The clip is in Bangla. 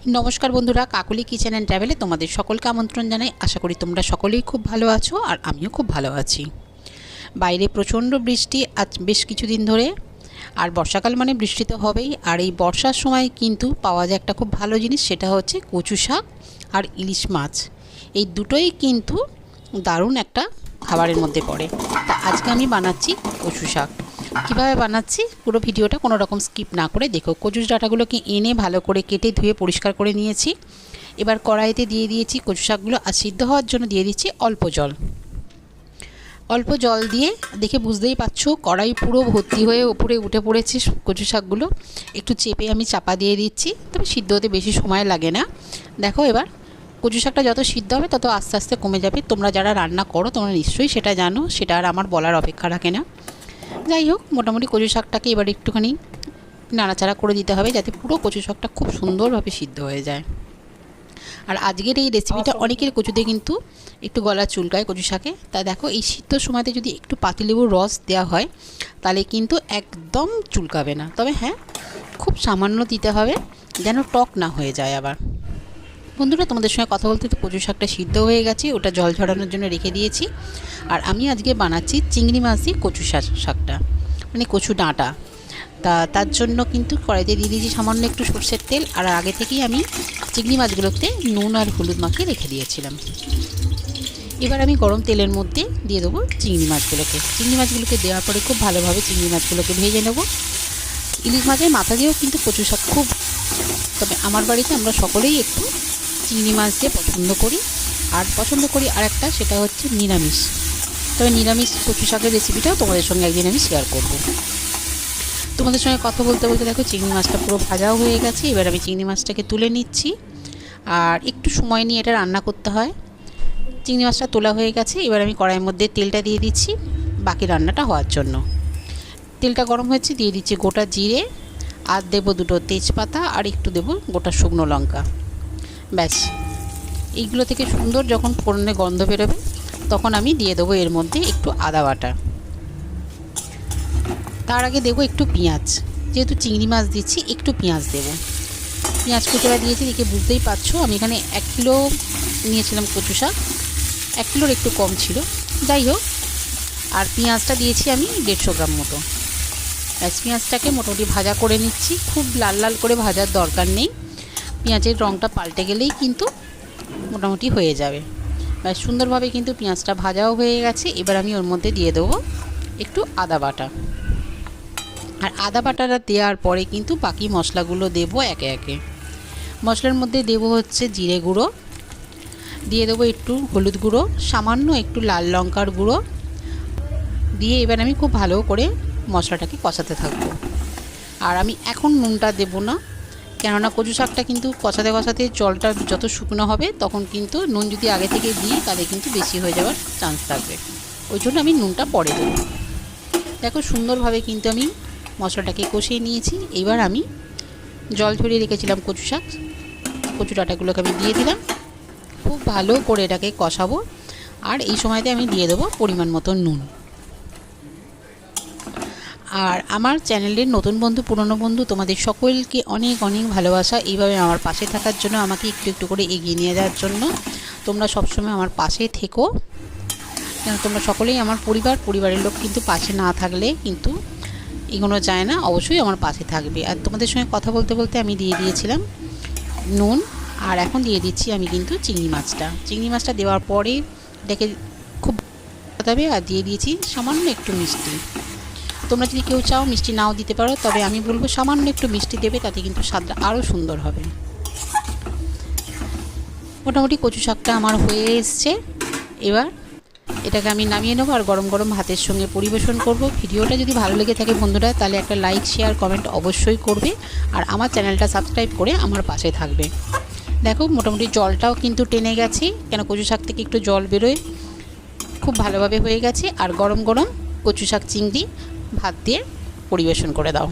नमस्कार बंधुरा काकुली किचेन एंड ट्रैवले तुम्हारे सकलके आमंत्रण जानाई। आशा करी तोमरा सकलेई खूब भालो आछो और आमिओ खूब भालो आछि। बाइरे प्रचंड बृष्टि आज बेश किछुदिन धरे और बर्षाकाल माने बृष्टि तो हबेई। और एई बर्षार समय किन्तु पाওয়া যায় একটা खूब भालो जिनिस, सेटा हच्छे कचु शाक और इलिश माछ। এই দুটোই কিন্তু দারুণ একটা খাবারের মধ্যে পড়ে। তা আজকে আমি বানাচ্ছি কচু শাক। কীভাবে বানাচ্ছি পুরো ভিডিওটা কোনো রকম স্কিপ না করে দেখো। কচুর ডাঁটাগুলোকে এনে ভালো করে কেটে ধুয়ে পরিষ্কার করে নিয়েছি। এবার কড়াইতে দিয়ে দিয়েছি কচু শাকগুলো আর সিদ্ধ হওয়ার জন্য দিয়ে দিচ্ছি অল্প জল। অল্প জল দিয়ে দেখে বুঝতেই পারছো কড়াই পুরো ভর্তি হয়ে উপরে উঠে পড়েছে কচু শাকগুলো। একটু চেপে আমি চাপা দিয়ে দিচ্ছি, তবে সিদ্ধ হতে বেশি সময় লাগে না। দেখো এবার কচু শাকটা যত সিদ্ধ হবে তত আস্তে আস্তে কমে যাবে। তোমরা যারা রান্না করো তোমরা নিশ্চয়ই সেটা জানো, সেটা আর আমার বলার অপেক্ষা রাখে না। যাই হোক, মোটামুটি কচু শাকটাকে এবার একটুখানি নাড়াচাড়া করে দিতে হবে যাতে পুরো কচু শাকটা খুব সুন্দরভাবে সিদ্ধ হয়ে যায়। আর আজকের এই রেসিপিটা অনেকের কচুতে কিন্তু একটু গলা চুলকায় কচু শাকে। তা দেখো এই সিদ্ধ সময়তে যদি একটু পাতিলেবুর রস দেওয়া হয় তাহলে কিন্তু একদম চুলকাবে না। তবে হ্যাঁ, খুব সামান্য দিতে হবে যেন টক না হয়ে যায়। আবার বন্ধুরা তোমাদের সঙ্গে কথা বলতে তো কচু শাকটা সিদ্ধ হয়ে গেছে, ওটা জল ঝরানোর জন্য রেখে দিয়েছি। আর আমি আজকে বানাচ্ছি চিংড়ি মাছ দিয়ে কচু শাকটা, মানে কচু ডাঁটা। তার জন্য কিন্তু কড়াইতে দিয়ে দিয়েছি সামান্য একটু সরষের তেল। আর আগে থেকেই আমি চিংড়ি মাছগুলোতে নুন আর হলুদ মাখিয়ে রেখে দিয়েছিলাম। এবার আমি গরম তেলের মধ্যে দিয়ে দেবো চিংড়ি মাছগুলোকে। চিংড়ি মাছগুলোকে দেওয়ার পরে খুব ভালোভাবে চিংড়ি মাছগুলোকে ভেজে নেব। ইলিশ মাছের মাথা দিয়েও কিন্তু কচু শাক খুব, তবে আমার বাড়িতে আমরা সকলেই একটু চিংড়ি মাছ দিয়ে পছন্দ করি আর একটা, সেটা হচ্ছে নিরামিষ। তবে নিরামিষ কচু শাকের রেসিপিটাও তোমাদের সঙ্গে একদিন আমি শেয়ার করব। তোমাদের সঙ্গে কথা বলতে বলতে দেখো চিংড়ি মাছটা পুরো ভাজাও হয়ে গেছে। এবার আমি চিংড়ি মাছটাকে তুলে নিচ্ছি। আর একটু সময় নিয়ে এটা রান্না করতে হয়। চিংড়ি মাছটা তোলা হয়ে গেছে। এবার আমি কড়াইয়ের মধ্যে তেলটা দিয়ে দিচ্ছি বাকি রান্নাটা হওয়ার জন্য। তেলটা গরম হয়েছে, দিয়ে দিচ্ছি গোটা জিরে, আর দেবো দুটো তেজপাতা, আর একটু দেবো গোটা শুকনো লঙ্কা। ব্যাস, এইগুলো থেকে সুন্দর যখন ফোড়নে গন্ধ বেরোবে তখন আমি দিয়ে দেবো এর মধ্যে একটু আদা বাটা। তার আগে দেবো একটু পেঁয়াজ, যেহেতু চিংড়ি মাছ দিচ্ছি একটু পেঁয়াজ দেবো। পেঁয়াজ কুচোটা দিয়েছি, দেখে বুঝতেই পারছো আমি এখানে 1 কিলো নিয়েছিলাম কচু শাক, 1 কিলোর একটু কম ছিল। যাই হোক, আর পেঁয়াজটা দিয়েছি আমি 150 গ্রাম মতো। ব্যাস, পেঁয়াজটাকে মোটামুটি ভাজা করে নিচ্ছি। খুব লাল লাল করে ভাজার দরকার নেই, পেঁয়াজের রঙটা পাল্টে গেলেই কিন্তু মোটামুটি হয়ে যাবে। ব্যাস, সুন্দরভাবে কিন্তু পেঁয়াজটা ভাজাও হয়ে গেছে। এবার আমি ওর মধ্যে দিয়ে দেবো একটু আদা বাটা। আর আদা বাটাটা দেওয়ার পরে কিন্তু বাকি মশলাগুলো দেবো একে একে। মশলার মধ্যে দেবো হচ্ছে জিরে গুঁড়ো, দিয়ে দেবো একটু হলুদ গুঁড়ো, সামান্য একটু লাল লঙ্কার গুঁড়ো দিয়ে এবার আমি খুব ভালো করে মশলাটাকে কষাতে থাকবো। আর আমি এখন নুনটা দেবো না, কেননা কচু শাকটা কিন্তু কষাতে কষাতে জলটা যত শুকনো হবে তখন কিন্তু নুন যদি আগে থেকে দিই তাহলে কিন্তু বেশি হয়ে যাওয়ার চান্স থাকবে। ওই জন্য আমি নুনটা পরে দেবো। দেখো সুন্দরভাবে কিন্তু আমি মশলাটাকে কষিয়ে নিয়েছি। এবার আমি জল ঝরিয়ে রেখেছিলাম কচু ডাঁটাগুলোকে আমি দিয়ে দিলাম। খুব ভালো করে এটাকে কষাবো। আর এই সময়তে আমি দিয়ে দেবো পরিমাণ মতো নুন। আর আমার চ্যানেলের নতুন বন্ধু পুরনো বন্ধু তোমাদের সকলকে অনেক অনেক ভালোবাসা। এইভাবে আমার পাশে থাকার জন্য, আমাকে একটু একটু করে এগিয়ে নিয়ে যাওয়ার জন্য। তোমরা সবসময় আমার পাশে থেকো, কেন তোমরা সকলেই আমার পরিবারের লোক। কিন্তু পাশে না থাকলে কিন্তু এগোনো যায় না, অবশ্যই আমার পাশে থাকবে। আর তোমাদের সঙ্গে কথা বলতে বলতে আমি দিয়ে দিয়েছিলাম নুন, আর এখন দিয়ে দিচ্ছি আমি কিন্তু চিংড়ি মাছটা দেওয়ার পরে এটাকে খুব হবে। আর দিয়ে দিয়েছি সামান্য একটু মিষ্টি। তোমরা যদি কেউ চাও মিষ্টি নাও দিতে পারো, তবে আমি বলবো সামান্য একটু মিষ্টি দেবে, তাতে কিন্তু স্বাদটা আরও সুন্দর হবে। মোটামুটি কচু শাকটা আমার হয়ে এসছে। এবার এটাকে আমি নামিয়ে নেবো আর গরম গরম ভাতের সঙ্গে পরিবেশন করব। ভিডিওটা যদি ভালো লেগে থাকে বন্ধুরা, তাহলে একটা লাইক শেয়ার কমেন্ট অবশ্যই করবে। আর আমার চ্যানেলটা সাবস্ক্রাইব করে আমার পাশে থাকবে। দেখো মোটামুটি জলটাও কিন্তু টেনে গেছে, কেন কচু শাক থেকে একটু জল বেরোয়। খুব ভালোভাবে হয়ে গেছে। আর গরম গরম কচু শাক চিংড়ি ভাত দিয়ে পরিবেশন করে দাও।